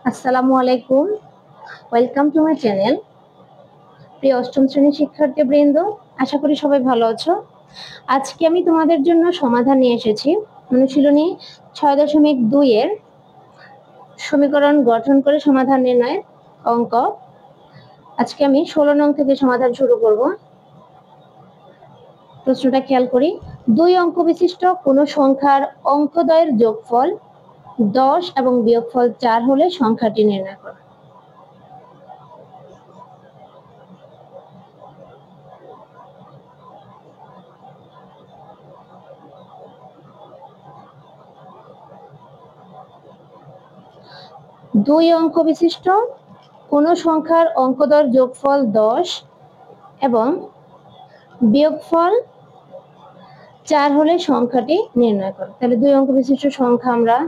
আসসালামু আলাইকুম, welcome to my channel. প্রিয় অষ্টম শ্রেণীর শিক্ষার্থীবৃন্দ, আশা করি সবাই ভালো আছো। আজকে আমি তোমাদের জন্য সমাধান নিয়ে এসেছি অনুশীলনী 6.2 এর সমীকরণ গঠন করে সমাধান নির্ণয়ের অঙ্ক। আজকে আমি 16 নং থেকে সমাধান শুরু করব। প্রশ্নটা খেয়াল করি। 2 অঙ্ক বিশিষ্ট কোনো সংখ্যার অঙ্কদ্বয়ের যোগফল 10 এবং বিয়োগফল 4 হলে সংখ্যাটি নির্ণয় করো। দুই অঙ্ক বিশিষ্ট কোন সংখ্যার অঙ্কদ্বয়ের যোগফল 10 এবং বিয়োগফল 4 হলে সংখ্যাটি নির্ণয় করো। তাহলে দুই অঙ্ক বিশিষ্ট সংখ্যা আমরা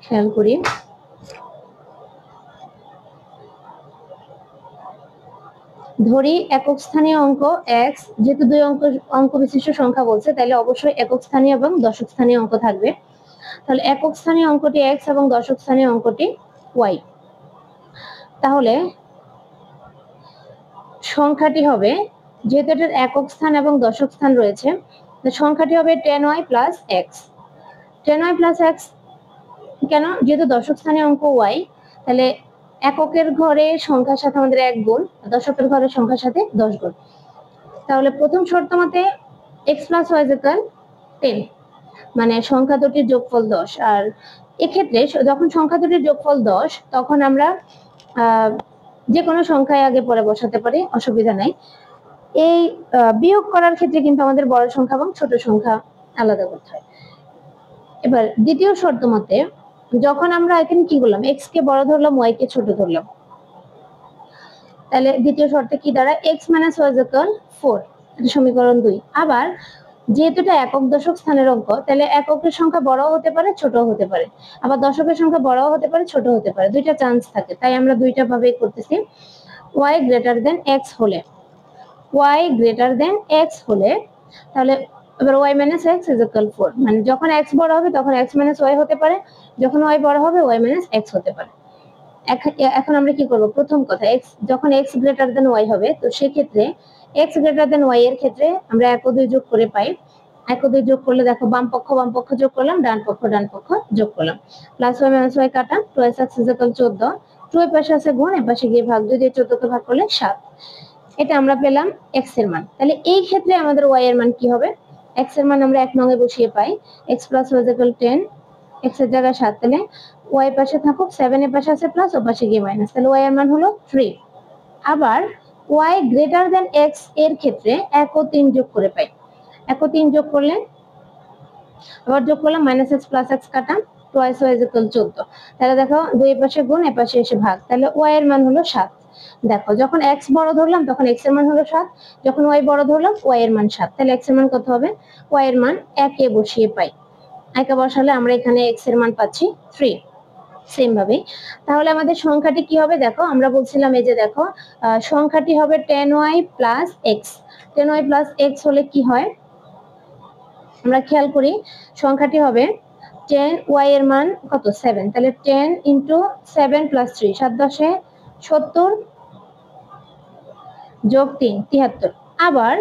খেয়াল করি। ধরি একক স্থানীয় অঙ্ক x, যেহেতু দুই অঙ্ক বিশিষ্ট সংখ্যা বলছে তাহলে অবশ্যই একক স্থানীয় এবং দশক স্থানীয় অঙ্ক থাকবে। তাহলে একক স্থানীয় অঙ্কটি x এবং দশক স্থানীয় অঙ্কটি y। তাহলে সংখ্যাটি হবে, যেহেতু এটার একক স্থান এবং দশক স্থান রয়েছে, সংখ্যাটি হবে 10y plus x। 10y plus x কেন? যেহেতু দশক স্থানীয় অঙ্ক y, তাহলে এককের ঘরে সংখ্যার সাথে আমাদের 1 গুণ, দশকের ঘরে সংখ্যার সাথে 10 গুণ। তাহলে প্রথম শর্ত মতে x plus y is equal 10, মানে সংখ্যা দুটির যোগফল 10। আর এক্ষেত্রে যখন সংখ্যা দুটির যোগফল 10, তখন আমরা যে কোনো সংখ্যায় আগে পরে বসাতে পারি, অসুবিধা নাই। এই বিয়োগ করার ক্ষেত্রে কিন্তু আমাদের বড় সংখ্যা এবং ছোট সংখ্যা আলাদা করতে হয়। এবার দ্বিতীয় শর্ত মতে যখন আমরা এখানে কি করলাম, x কে বড় ধরলাম, y কে ছোট ধরলাম, তাহলে দ্বিতীয় শর্তে কি দাঁড়ায়, x minus y is equal 4, এটা সমীকরণ 2। আবার যেহেতু এটা একক দশক স্থানের অঙ্ক, তাহলে এককের সংখ্যা বড়ও হতে পারে ছোটও হতে পারে, আবার দশকের সংখ্যা বড়ও হতে পারে ছোট হতে পারে, দুইটা চান্স থাকে। তাই আমরা দুইটা ভাবেই করতেছি। y greater than x হলে, y greater than x হলে, তাহলে এবার y minus x is equal 4, মানে যখন x বড় হবে তখন x minus y হতে পারে, যখন y বড় হবে y minus x হতে পারে। এখন আমরা কি করব, প্রথম কথা x যখন x greater than y হবে, তো সেক্ষেত্রে x greater than y এর ক্ষেত্রে আমরা 1 ও 2 যোগ করে পাই। 1 ও 2 যোগ করলে দেখো বাম পক্ষ যোগ করলাম, ডান পক্ষ যোগ করলাম, প্লাস y minus y কাটা, 2x is equal 14, 2 এর পাশে আছে গুণ, এর পাশে গিয়ে ভাগ, যদি 14 কে ভাগ করলে 7। এটা আমরা পেলাম x এর মান। তাহলে এই ক্ষেত্রে আমাদের y এর মান কি হবে, x এর মান আমরা 1 নং এ বসিয়ে পাই, x plus y is equal 10, x এর জায়গায় 7, তাহলে y পাশে থাকুক, 7 এর পাশে আছে প্লাস, ও পাশে গিয়ে মাইনাস, তাহলে y এর মান হলো 3। আবার y গ্রেটার দেন x এর ক্ষেত্রে 1 ও 3 যোগ করে পাই। 1 ও 3 যোগ করলে, আবার যোগ করলাম, মাইনাস x প্লাস x কাটা, 2y is equal 14, তাহলে দেখো 2 এর পাশে গুণ, এর পাশে এসে ভাগ, তাহলে y এর মান হলো 7। দেখো যখন x বড় ধরলাম তখন x এর মান হলো 7, যখন y বড় ধরলাম y এর মান 7, তাহলে x এর মান কত হবে, y এর মান 1 এ বসিয়ে পাই। 1 এ বসালে আমরা এখানে x এর মান পাচ্ছি 3। সেম ভাবে তাহলে আমাদের সংখ্যাটি কি হবে, দেখো আমরা বলছিলাম এই যে দেখো সংখ্যাটি হবে 10y plus x। 10y plus x হলে কি হয়, আমরা খেয়াল করি, সংখ্যাটি হবে 10y এর মান কত, 7, তাহলে 10 into 7 plus 3, 7 10 70 যোগ 3 73। আবার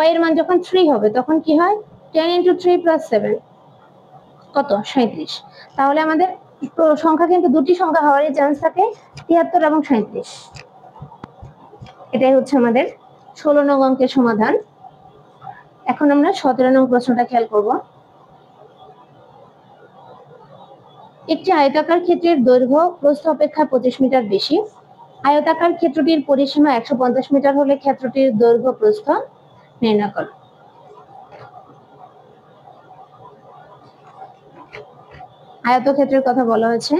y এর মান যখন 3 হবে তখন কি হয়, 10 into 3 plus 7 কত, 37। তাহলে আমাদের সংখ্যা কিন্তু দুটি সংখ্যা হওয়ারই চান্স থাকে, 73 এবং 37। এটাই হচ্ছে আমাদের 16 নং অঙ্কের সমাধান। এখন আমরা 17 নং প্রশ্নটা খেয়াল করব। একটি আয়তাকার ক্ষেত্রের দৈর্ঘ্য প্রস্থ অপেক্ষা 25 মিটার বেশি। আয়তাকার ক্ষেত্রটির পরিসীমা 150 মিটার হলে ক্ষেত্রটির দৈর্ঘ্য প্রস্থ নির্ণয় করো। আয়তক্ষেত্রের কথা বলা হয়েছে।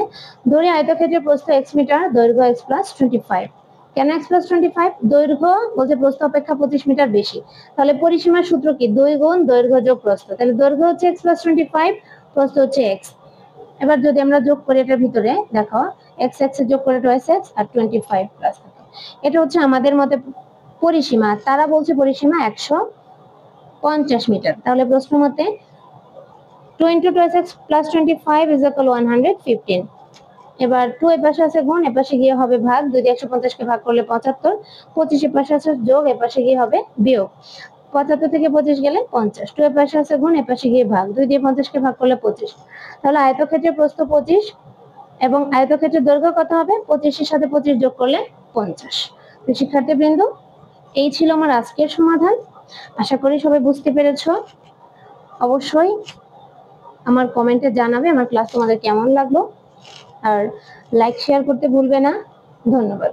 ধরি আয়তক্ষেত্রের প্রস্থ x মিটার, দৈর্ঘ্য x plus 25। কেন x plus 25? দৈর্ঘ্য বলতে প্রস্থ অপেক্ষা 25 মিটার বেশি, তাহলে পরিসীমার সূত্র কি, 2 গুণ দৈর্ঘ্য যোগ প্রস্থ, তাহলে দৈর্ঘ্য হচ্ছে x plus 25, প্রস্থ হচ্ছে x। এবার যদি আমরা যোগ করি এটার ভিতরে, দেখো এক্স এক্স যোগ করে টোয়াইস এক্স আর 25 প্লাস থাকে। এটা হচ্ছে আমাদের মতে পরিসীমা, তারা বলছে পরিসীমা 150 মিটার। তাহলে প্রশ্ন মতে 2 × 2x + 25 = 115। এবার 2 এর পাশে আছে গুণ, এর পাশে গিয়ে হবে ভাগ, 2 দিয়ে 150 কে ভাগ করলে 75, 25 এর পাশে আছে যোগ, এর পাশে গিয়ে হবে বিয়োগ, 75 থেকে 25 গেলে 50, 2 এর পাশে আছে গুণ, এর পাশে গিয়ে ভাগ, 2 দিয়ে 50 কে ভাগ করলে 25। তাহলে আয়তক্ষেত্রের প্রস্থ 25 এবং আয়তক্ষেত্রের দৈর্ঘ্য কত হবে? 25 এর সাথে 25 যোগ করলে 50। তো শিক্ষার্থীবৃন্দ, এই ছিল আমার আজকের সমাধান। আশা করি সবাই বুঝতে পেরেছো। অবশ্যই আমার কমেন্টে জানাবে আমার ক্লাস তোমাদের কেমন লাগলো, আর লাইক শেয়ার করতে ভুলবে না। ধন্যবাদ।